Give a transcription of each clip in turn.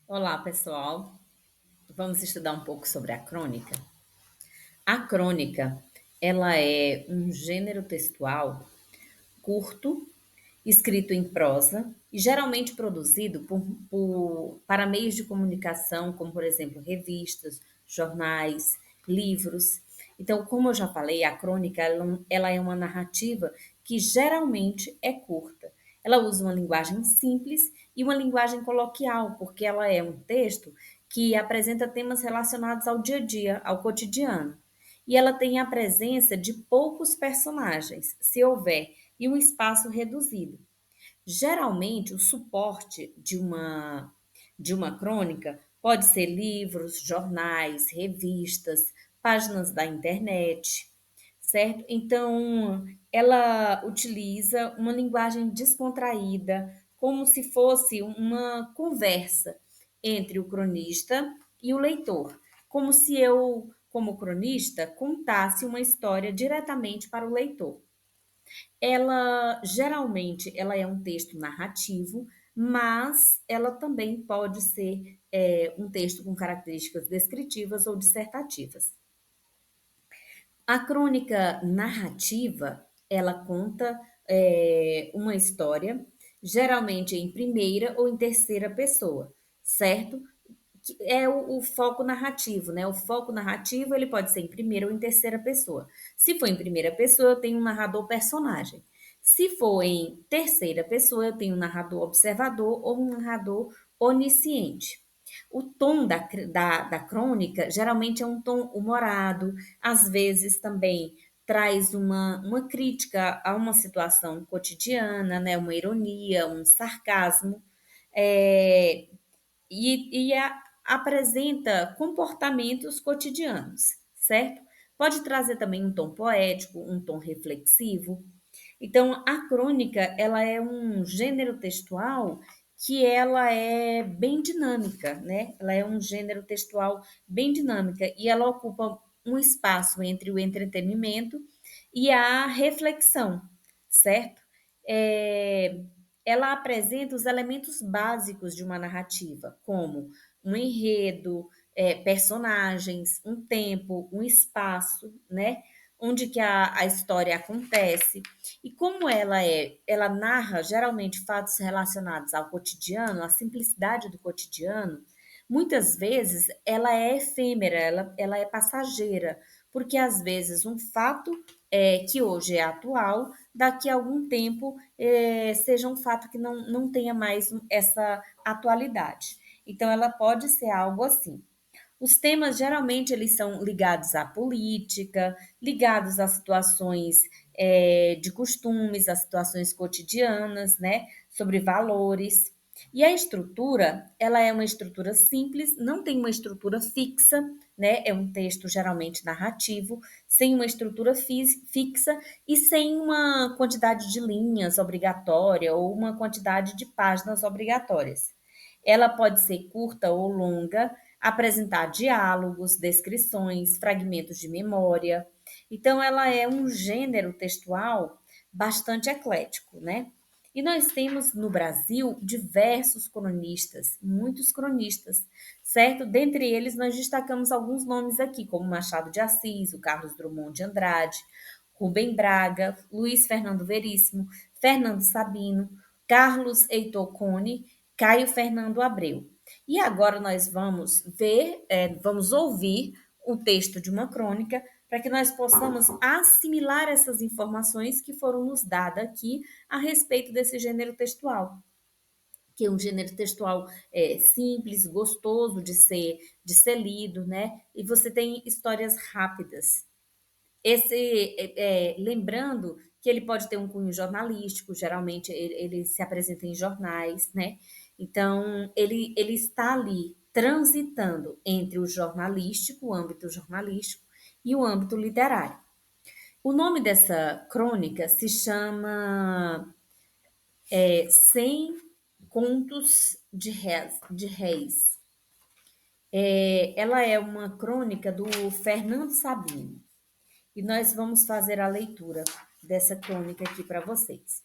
Olá, pessoal. Vamos estudar um pouco sobre a crônica. A crônica, ela é um gênero textual curto, escrito em prosa e geralmente produzido para meios de comunicação, como, por exemplo, revistas, jornais, livros. Então, como eu já falei, a crônica ela é uma narrativa que geralmente é curta. Ela usa uma linguagem simples e uma linguagem coloquial, porque ela é um texto que apresenta temas relacionados ao dia a dia, ao cotidiano. E ela tem a presença de poucos personagens, se houver, e um espaço reduzido. Geralmente, o suporte de uma crônica pode ser livros, jornais, revistas, páginas da internet, certo? Então, ela utiliza uma linguagem descontraída, como se fosse uma conversa entre o cronista e o leitor, como se eu, como cronista, contasse uma história diretamente para o leitor. Ela geralmente ela é um texto narrativo, mas ela também pode ser um texto com características descritivas ou dissertativas. A crônica narrativa, ela conta uma história, geralmente em primeira ou em terceira pessoa, certo? Que é o foco narrativo, né? O foco narrativo ele pode ser em primeira ou em terceira pessoa. Se for em primeira pessoa, eu tenho um narrador personagem. Se for em terceira pessoa, eu tenho um narrador observador ou um narrador onisciente. O tom da crônica geralmente é um tom humorado, às vezes também traz uma crítica a uma situação cotidiana, né? Uma ironia, um sarcasmo. É, e apresenta comportamentos cotidianos, certo? Pode trazer também um tom poético, um tom reflexivo. Então, a crônica, ela é um gênero textual que ela é bem dinâmica, né? Ela é um gênero textual bem dinâmica e ela ocupa um espaço entre o entretenimento e a reflexão, certo? É, ela apresenta os elementos básicos de uma narrativa, como um enredo, personagens, um tempo, um espaço, né? Onde que a história acontece. E como ela narra geralmente fatos relacionados ao cotidiano, à simplicidade do cotidiano, muitas vezes ela é efêmera, ela é passageira, porque às vezes um fato que hoje é atual, daqui a algum tempo seja um fato que não tenha mais essa atualidade. Então, ela pode ser algo assim. Os temas geralmente eles são ligados à política, ligados a situações de costumes, a situações cotidianas, né? Sobre valores. E a estrutura, ela é uma estrutura simples, não tem uma estrutura fixa, né? É um texto geralmente narrativo, sem uma estrutura fixa e sem uma quantidade de linhas obrigatória ou uma quantidade de páginas obrigatórias. Ela pode ser curta ou longa, apresentar diálogos, descrições, fragmentos de memória. Então, ela é um gênero textual bastante eclético, né? E nós temos no Brasil diversos cronistas, muitos cronistas, certo? Dentre eles, nós destacamos alguns nomes aqui, como Machado de Assis, o Carlos Drummond de Andrade, Rubem Braga, Luiz Fernando Veríssimo, Fernando Sabino, Carlos Heitor Cone, Caio Fernando Abreu. E agora nós vamos ver, vamos ouvir o texto de uma crônica para que nós possamos assimilar essas informações que foram nos dadas aqui a respeito desse gênero textual, que é um gênero textual simples, gostoso de ser lido, né? E você tem histórias rápidas. Lembrando que ele pode ter um cunho jornalístico, geralmente ele se apresenta em jornais, né? Então, ele está ali transitando entre o jornalístico, o âmbito jornalístico, e o âmbito literário. O nome dessa crônica se chama 100 Contos de Réis. Ela é uma crônica do Fernando Sabino. E nós vamos fazer a leitura dessa crônica aqui para vocês.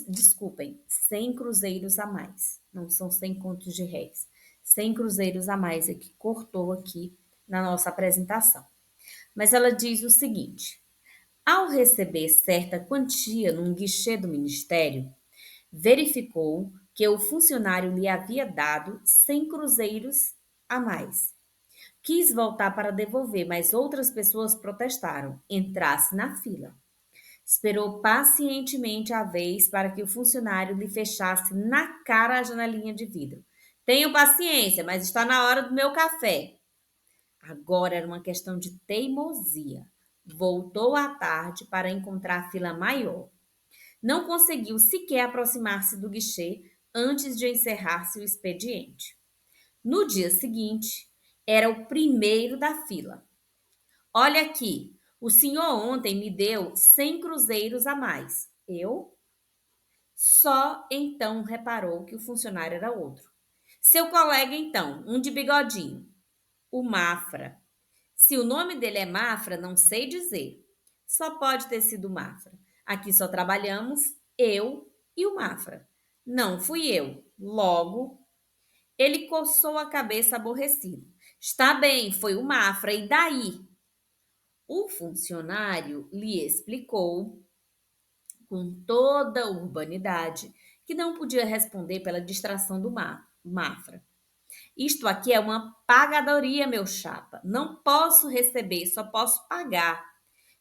desculpem, 100 cruzeiros a mais. Não são 100 contos de réis. 100 cruzeiros a mais é que cortou aqui na nossa apresentação. Mas ela diz o seguinte: ao receber certa quantia num guichê do ministério, verificou que o funcionário lhe havia dado 100 cruzeiros a mais. Quis voltar para devolver, mas outras pessoas protestaram. Entrasse na fila. Esperou pacientemente a vez para que o funcionário lhe fechasse na cara a janelinha de vidro. Tenho paciência, mas está na hora do meu café. Agora era uma questão de teimosia. Voltou à tarde para encontrar a fila maior. Não conseguiu sequer aproximar-se do guichê antes de encerrar-se o expediente. No dia seguinte, era o primeiro da fila. Olha aqui, o senhor ontem me deu 100 cruzeiros a mais. Eu? Só então reparou que o funcionário era outro. Seu colega, então, um de bigodinho, o Mafra. Se o nome dele é Mafra, não sei dizer. Só pode ter sido Mafra. Aqui só trabalhamos eu e o Mafra. Não fui eu. Logo, ele coçou a cabeça aborrecido. Está bem, foi o Mafra, e daí? O funcionário lhe explicou, com toda a urbanidade, que não podia responder pela distração do Mafra. Isto aqui é uma pagadoria, meu chapa. Não posso receber, só posso pagar.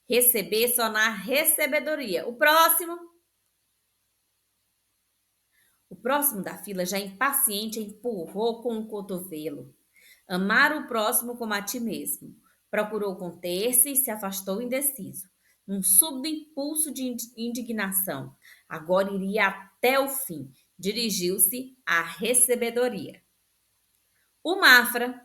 Receber só na recebedoria. O próximo da fila, já impaciente, empurrou com o cotovelo. Amar o próximo como a ti mesmo. Procurou conter-se e se afastou indeciso. Um súbito impulso de indignação. Agora iria até o fim. Dirigiu-se à recebedoria. O Mafra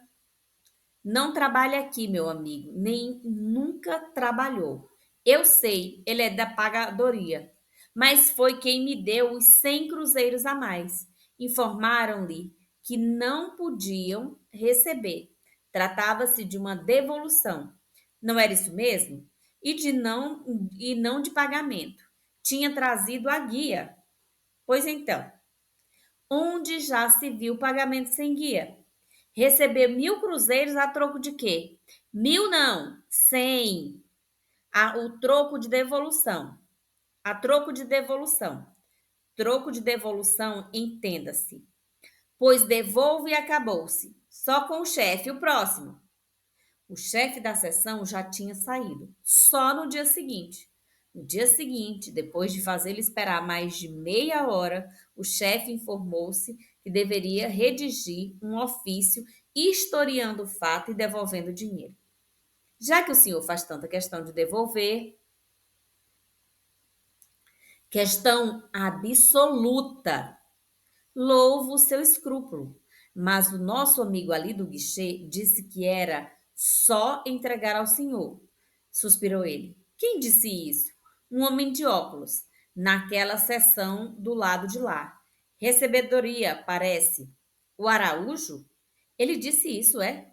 não trabalha aqui, meu amigo, nem nunca trabalhou. Eu sei, ele é da pagadoria, mas foi quem me deu os 100 cruzeiros a mais. Informaram-lhe que não podiam receber. Tratava-se de uma devolução. Não era isso mesmo? E não de pagamento. Tinha trazido a guia. Pois então, onde já se viu pagamento sem guia? Receber 1.000 cruzeiros a troco de quê? 1.000 não, 100. O troco de devolução. A troco de devolução. Troco de devolução, entenda-se. Pois devolve e acabou-se. Só com o chefe, o próximo. O chefe da sessão já tinha saído, só no dia seguinte. No dia seguinte, depois de fazê-lo esperar mais de meia hora, o chefe informou-se que deveria redigir um ofício historiando o fato e devolvendo o dinheiro. Já que o senhor faz tanta questão de devolver, questão absoluta, louvo o seu escrúpulo. Mas o nosso amigo ali do guichê disse que era só entregar ao senhor. Suspirou ele. Quem disse isso? Um homem de óculos, naquela seção do lado de lá. Recebedoria, parece. O Araújo? Ele disse isso, é?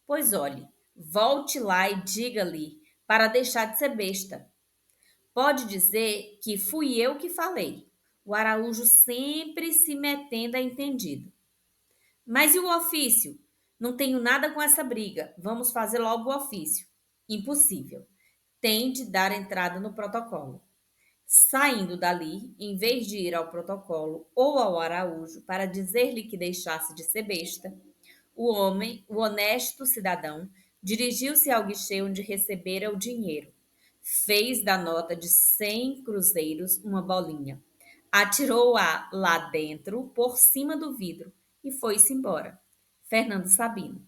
Pois olhe, volte lá e diga-lhe para deixar de ser besta. Pode dizer que fui eu que falei. O Araújo sempre se metendo a entendido. Mas e o ofício? Não tenho nada com essa briga. Vamos fazer logo o ofício. Impossível. Tem de dar entrada no protocolo. Saindo dali, em vez de ir ao protocolo ou ao Araújo para dizer-lhe que deixasse de ser besta, o homem, o honesto cidadão, dirigiu-se ao guichê onde recebera o dinheiro. Fez da nota de 100 cruzeiros uma bolinha. Atirou-a lá dentro, por cima do vidro, e foi-se embora. Fernando Sabino.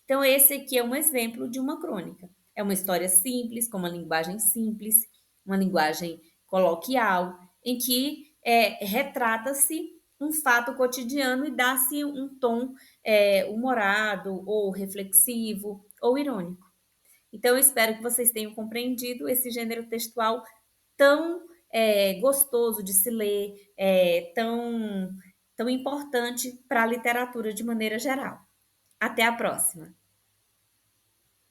Então, esse aqui é um exemplo de uma crônica. É uma história simples, com uma linguagem simples, uma linguagem coloquial, em que retrata-se um fato cotidiano e dá-se um tom humorado, ou reflexivo, ou irônico. Então, eu espero que vocês tenham compreendido esse gênero textual tão gostoso de se ler, tão importante para a literatura de maneira geral. Até a próxima!